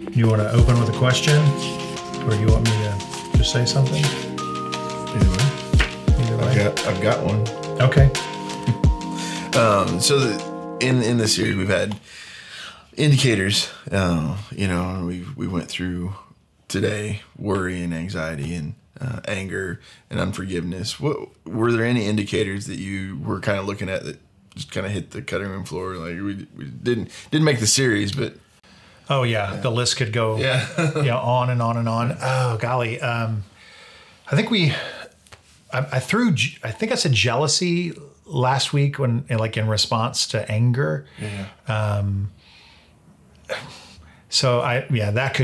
You want to open with a question, or you want me to just say something? Either way. I've got one. Okay. In this series we've had indicators. We went through today worry and anxiety and anger and unforgiveness. Were there any indicators that you were kind of looking at that just kind of hit the cutting room floor? Like we didn't make the series, but oh yeah, the list could go on and on and on. Oh golly, I think I said jealousy last week when in response to anger. Yeah. That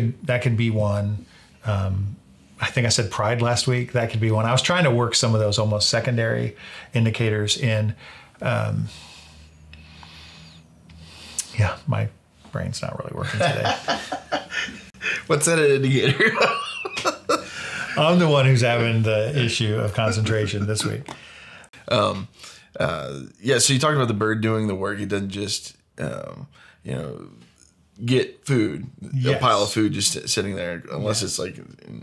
could be one. I think I said pride last week. That could be one. I was trying to work some of those almost secondary indicators in. My brain's not really working today. What's that an indicator? I'm the one who's having the issue of concentration this week. So you talked about the bird doing the work. It doesn't just, get food, a pile of food just sitting there, unless it's like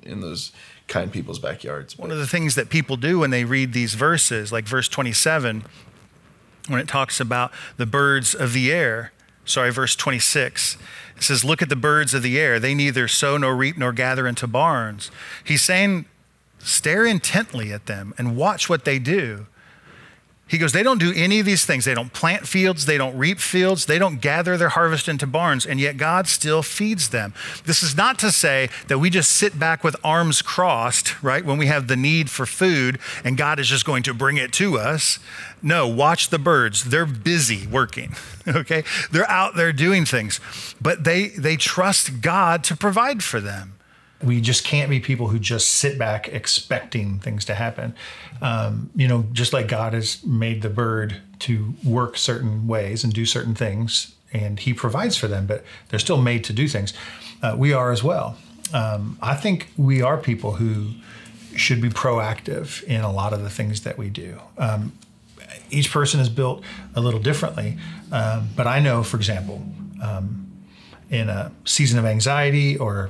in those kind people's backyards. One of the things that people do when they read these verses, like verse 27, when it talks about the birds of the air, verse 26, it says, look at the birds of the air. They neither sow nor reap nor gather into barns. He's saying, stare intently at them and watch what they do. He goes, they don't do any of these things. They don't plant fields. They don't reap fields. They don't gather their harvest into barns, and yet God still feeds them. This is not to say that we just sit back with arms crossed, right, when we have the need for food and God is just going to bring it to us. No, watch the birds. They're busy working, okay? They're out there doing things, but they trust God to provide for them. We just can't be people who just sit back expecting things to happen. Just like God has made the bird to work certain ways and do certain things, and he provides for them, but they're still made to do things. We are as well. I think we are people who should be proactive in a lot of the things that we do. Each person is built a little differently, but I know, for example, in a season of anxiety or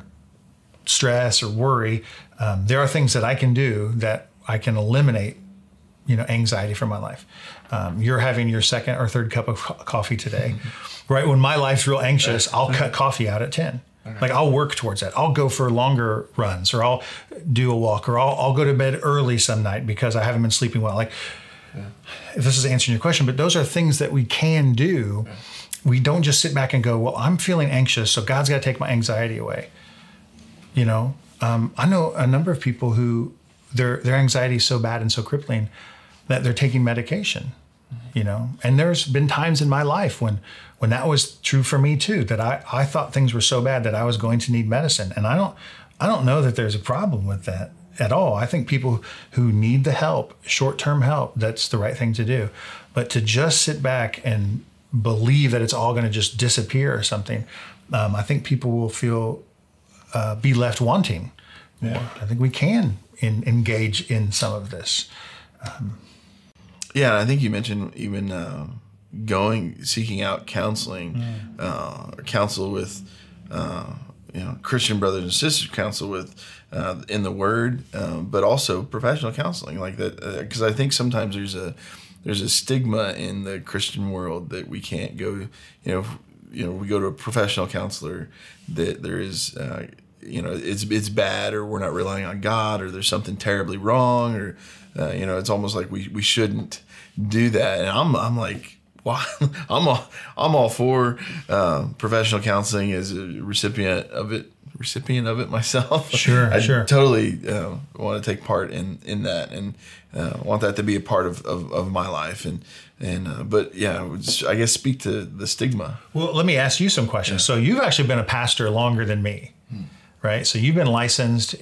stress or worry, there are things that I can do that I can eliminate, anxiety from my life. You're having your second or third cup of coffee today, right? When my life's real anxious, I'll cut coffee out at 10. Like I'll work towards that. I'll go for longer runs, or I'll do a walk, or I'll go to bed early some night because I haven't been sleeping well. If this is answering your question, but those are things that we can do. Yeah. We don't just sit back and go, well, I'm feeling anxious, so God's got to take my anxiety away. I know a number of people who their anxiety is so bad and so crippling that they're taking medication, and there's been times in my life when that was true for me too, that I thought things were so bad that I was going to need medicine. And I don't know that there's a problem with that at all. I think people who need the help, short-term help, that's the right thing to do. But to just sit back and believe that it's all going to just disappear or something, I think people will be left wanting more. Yeah. I think we can engage in some of this. I think you mentioned even seeking out counseling, or counsel with, Christian brothers and sisters, counsel with in the Word, but also professional counseling like that. Because I think sometimes there's a stigma in the Christian world that we can't go. We go to a professional counselor, that there is. It's bad, or we're not relying on God, or there's something terribly wrong, or it's almost like we shouldn't do that. And I'm like, why? I'm all for professional counseling as a recipient of it myself. Sure. I totally want to take part in that, and want that to be a part of my life. I guess speak to the stigma. Well, let me ask you some questions. Yeah. So you've actually been a pastor longer than me. Right? So you've been licensed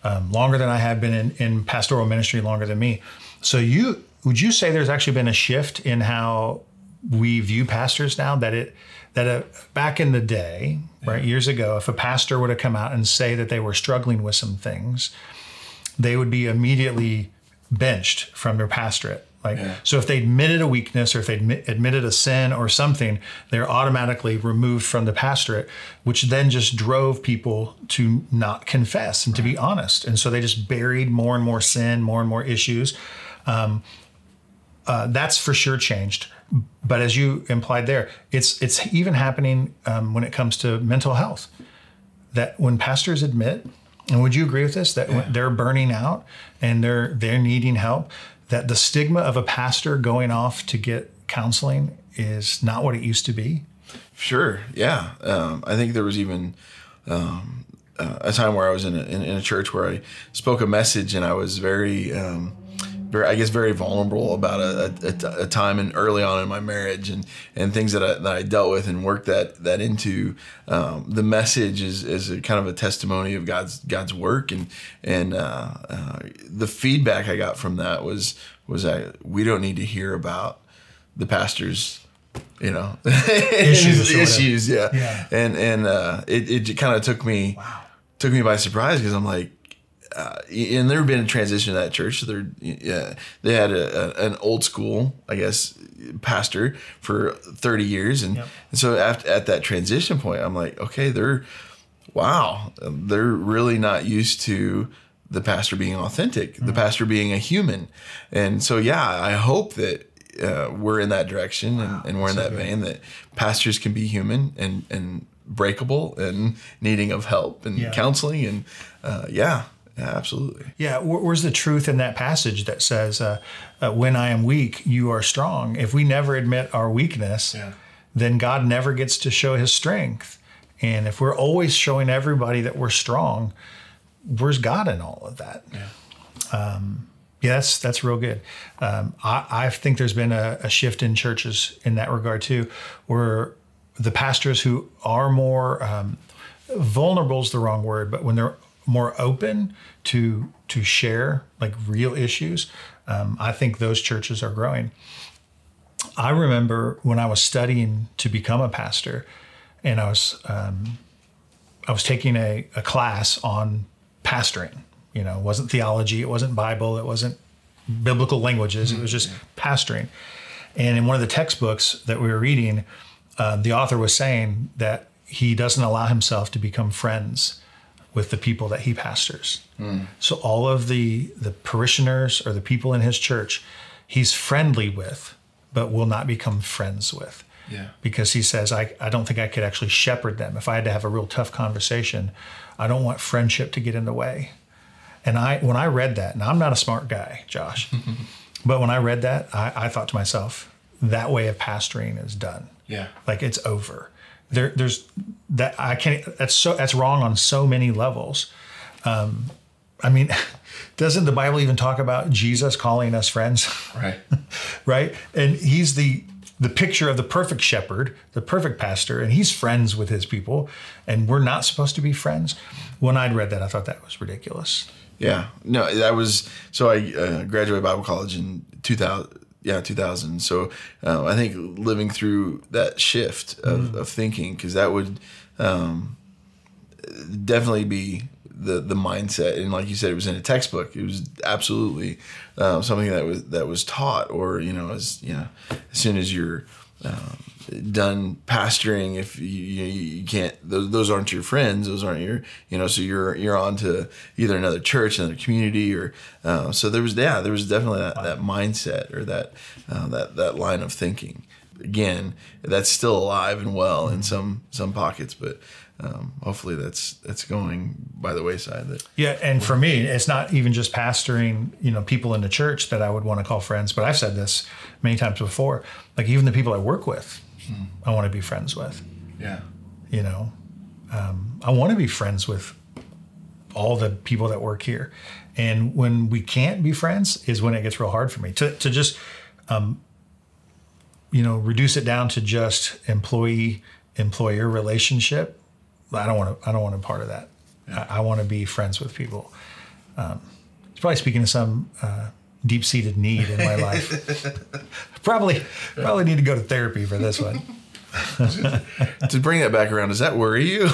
longer than I have been in pastoral ministry, longer than me. So would you say there's actually been a shift in how we view pastors now? That back in the day, right, years ago, if a pastor were to come out and say that they were struggling with some things, they would be immediately benched from their pastorate. So if they admitted a weakness or if they admitted a sin or something, they're automatically removed from the pastorate, which then just drove people to not confess and to be honest. And so they just buried more and more sin, more and more issues. That's for sure changed. But as you implied there, it's even happening when it comes to mental health. That when pastors admit, and would you agree with this, that when they're burning out and they're needing help, that the stigma of a pastor going off to get counseling is not what it used to be? Sure, yeah. I think there was even a time where I was in a church where I spoke a message, and I was very vulnerable about a time and early on in my marriage and things that I dealt with, and worked that into the message is a kind of a testimony of God's work, and the feedback I got from that was that we don't need to hear about the pastor's issues, yeah. And it kind of took me by surprise, because I'm like, and there had been a transition to that church. So they had an old school, I guess, pastor for 30 years. And so at that transition point, I'm like, okay, they're really not used to the pastor being authentic, the pastor being a human. And so, I hope that we're in that direction and we're in that vein, that pastors can be human and breakable and needing of help and counseling. And yeah, absolutely. Yeah. Where's the truth in that passage that says, when I am weak, you are strong? If we never admit our weakness, then God never gets to show his strength. And if we're always showing everybody that we're strong, where's God in all of that? That's real good. I think there's been a shift in churches in that regard too, where the pastors who are more vulnerable is the wrong word, but when they're more open to share like real issues, I think those churches are growing. I remember when I was studying to become a pastor, and I was taking a class on pastoring. It wasn't theology, it wasn't Bible, it wasn't biblical languages, it was just pastoring. And in one of the textbooks that we were reading, the author was saying that he doesn't allow himself to become friends with the people that he pastors. So all of the parishioners or the people in his church, he's friendly with, but will not become friends with. Because he says, I don't think I could actually shepherd them. If I had to have a real tough conversation, I don't want friendship to get in the way. And when I read that, and I'm not a smart guy, Josh, but when I read that, I thought to myself, that way of pastoring is done. Like it's over. There's that I can't. That's wrong on so many levels. I mean, doesn't the Bible even talk about Jesus calling us friends? Right. Right. And he's the picture of the perfect shepherd, the perfect pastor, and he's friends with his people, and we're not supposed to be friends. When I'd read that, I thought that was ridiculous. Yeah. No, that was, so I graduated Bible college in 2000. So I think living through that shift of thinking, because that would definitely be the mindset. And like you said, it was in a textbook. It was absolutely something that was taught, or, as soon as you're done pastoring, if you can't, those aren't your friends, those aren't your, so you're on to either another church, another community, or so there was definitely that mindset, or that line of thinking. Again, that's still alive and well in some pockets, but hopefully that's going by the wayside. And for me, it's not even just pastoring, people in the church that I would want to call friends, but I've said this many times before, like even the people I work with, I want to be friends with. I want to be friends with all the people that work here. And when we can't be friends is when it gets real hard for me to just, reduce it down to just employee-employer relationship. I don't want a part of that. I want to be friends with people. It's probably speaking of some deep-seated need in my life. Probably need to go to therapy for this one. To bring that back around, does that worry you?